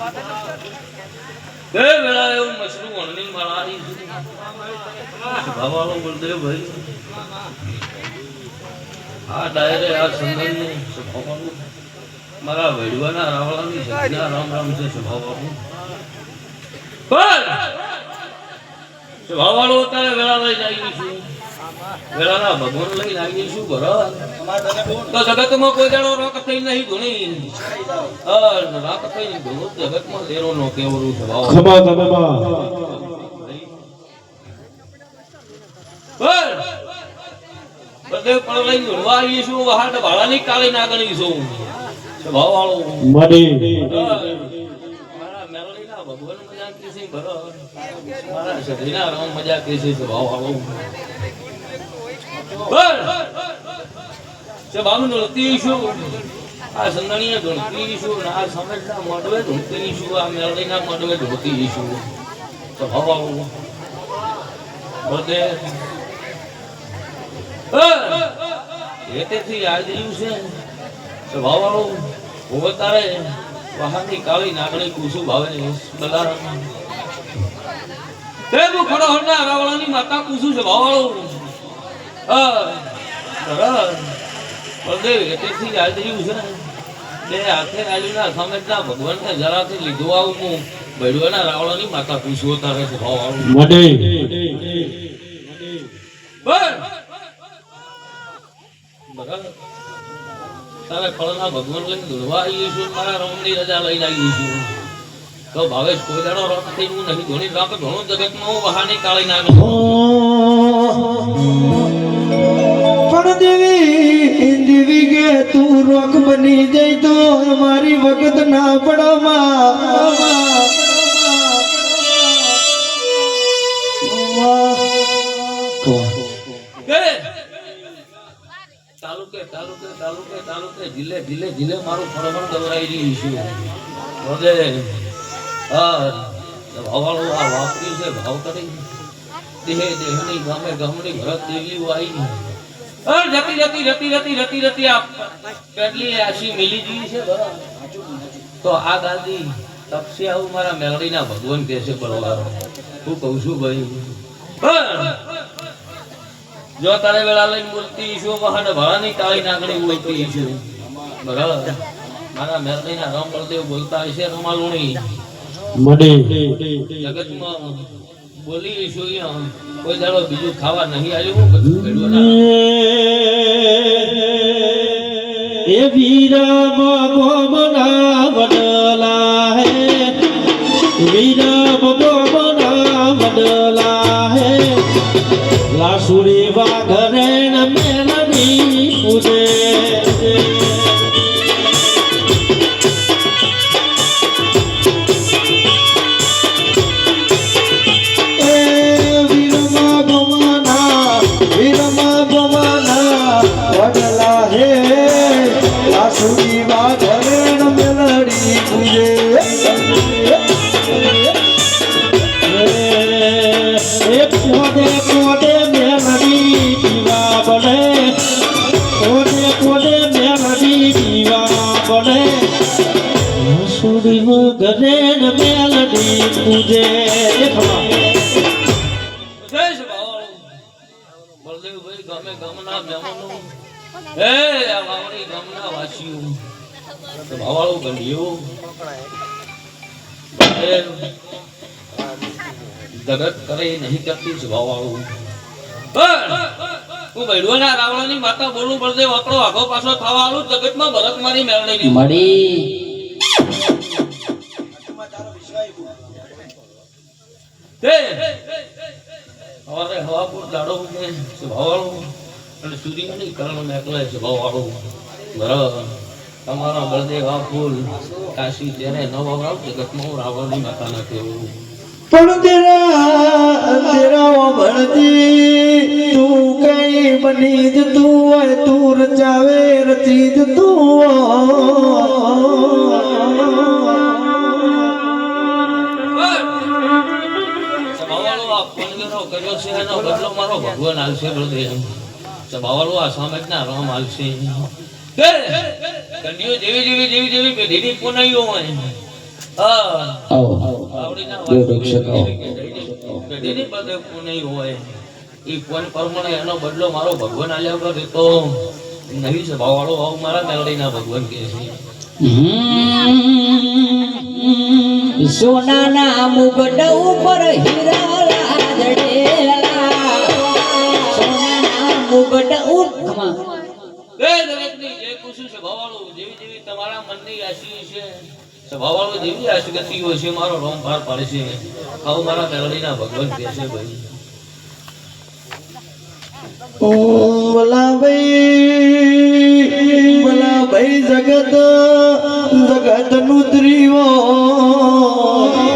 કે વેળા એવું મશરૂ વણની માળાની ભાવાળો બળદેવ ભાઈ આ ડાયરે આ સંગમનું સ્વભાવવાનું મારા વેડવાના રાવળાની જગ્યા રામ રામ છે સ્વભાવવાનું પણ સ્વભાવવાળો અત્યારે વેળા લઈને આવી છું વેળાના ભગવાન લઈને આવી છું બરાબર તો જગતમાં કોઈ દાડો રોક થઈ નહીં ઘણી રાક થઈ ઘણું જગતમાં લેરો નો કેવરું સ્વભાવ બધે પણ લઈને ઘણવા આવી છું વહાટ ભાડાની કાળી ના ગણી છું સ્વભાવ વાળો મારા મેલડીના ભગવાન મજા કે છે બરાબર મારા સદીના રામ મજા કે છે સ્વભાવ વાળો સ્વભાવનું નૃત્ય શું આ સંદણીએ ધૂણતી શું આ સમજના મોડવે ધૂણતી શું આ મેલડીના મોડવે ધૂણતી શું સ્વભાવ વાળો બધે એતેથી યાદ રહ્યું છે સ્વભાવ વાળો તારે વાહનની કાળી નાગણી કુસુ ભાવે બલારામ તે ખડો હરના રાવળાની માતા કુસુ સ્વભાવ વાળો બળદેવ એતેથી યાદ રહ્યું છે બે હાથે રાજુના સમજના ભગવાનને જરાથી લીધો આવું હું ભેડવાના રાવળાની માતા કુસુ તારે સ્વભાવ વાળો તારે ફળના ભગવાન લઈને ધૂળવા આવી છું મારા રમની રજા લઈને આવી છું તો ભાવેશ કોઈ દાડો રથ થઈ હું નહીં ધોણી રાખ ઘણું જગતમાં હું વહાની કાળી ના પણ દેવી દેવી કે તું રોક બની જઈ તો મારી વખત ના તાલુકે જિલ્લે જિલ્લે જિલ્લે મારું ફળવણ દવરાઈ રહ્યું છે રોજે ભાવાળું આ વાપર્યું છે ભાવ કરી દેહે દેહની ગામે ગામની ભરત દેવીઓ આવી જતી રતી આ કેટલી આશી મિલી ગઈ છે બરાબર તો આ ગાદી તપસે આવું મારા મેલડીના ભગવાન કહે છે બરોબર હું કહું છું ભાઈ જો તારે વેળા લઈને બોલતી છું વહાડ ભાડાની કાળી નાગણી બોલતી છું બરાબર મારા મેલડીના રામ બળદેવ બોલતા હશે રમાલુણી જગતમાં બોલી છું કોઈ દાડો બીજું ખાવા નહીં આવ્યું બધું એ વીરા બાબા વડલા હે વીરા બાબા વડલા હે લાસુરી વાઘરેણ મેલડી પૂજે વડલા હે લાસુરી વાઘરેણ મેલડી પૂજે કોડે કોડે મેલડી દીવા બને કોડે મેલડી દીવા બને સુરી વગરેણ મેલડી પૂજે બળદેવભાઈ ગામે ગામના મહેમાનો એ આ વાવડી ગામના વાસીઓ ભાવાળો ગંઢિયો જગત કરે નહીં કરતી સ્વભાવવાળું હું ભૈરવના રાવળાની માતા બોલું બળદેવ આપણો આગો પાછો થવા આલું જગતમાં ભરત મારી મેળવી મળી હવારે હવાપુર દાડો ઉગે સ્વભાવવાળું અને સૂર્યની કરણ મેકલે સ્વભાવવાળું બરાબર તમારા બળદેવ આ ફૂલ કાશી જેને ન વવરાવ જગતમાં રાવણની માતા ના કેવું પણ તેરા ભણતી તું કઈ બની જ તું હોય તું રચાવે રચી જ તું કર્યો છે એનો બદલો મારો ભગવાન આલશે બળદેવ સભાવાળો આ સમાજના રામ આલશે કંડીઓ જેવી જેવી જેવી જેવી પેઢીની પુનાઈઓ હોય આવો આવડીના જો રક્ષક આવો. પેઢીની બધે નહીં હોય ઈ કોણ પ્રમાણે એનો બદલો મારો ભગવાન આલ્યા કરે તો નહીં સ્વભાવવાળો હોવ મારા મેલડીના ભગવાન કહે છે સોનાના મુગટ ઉપર હીરા રાજડેલા સોનાના મુગટ ઉપર દરેકની જે ખુશી સ્વભાવવાળું જેવી જેવી તમારા મનની આશી છે સ્વભાવવાળું જેવી આશી ગતિઓ છે મારો રોમ પાર પાડે છે આવું મારા મેલડીના ભગવાન કહે છે ભાઈ ભલા ભાઈ જગત નું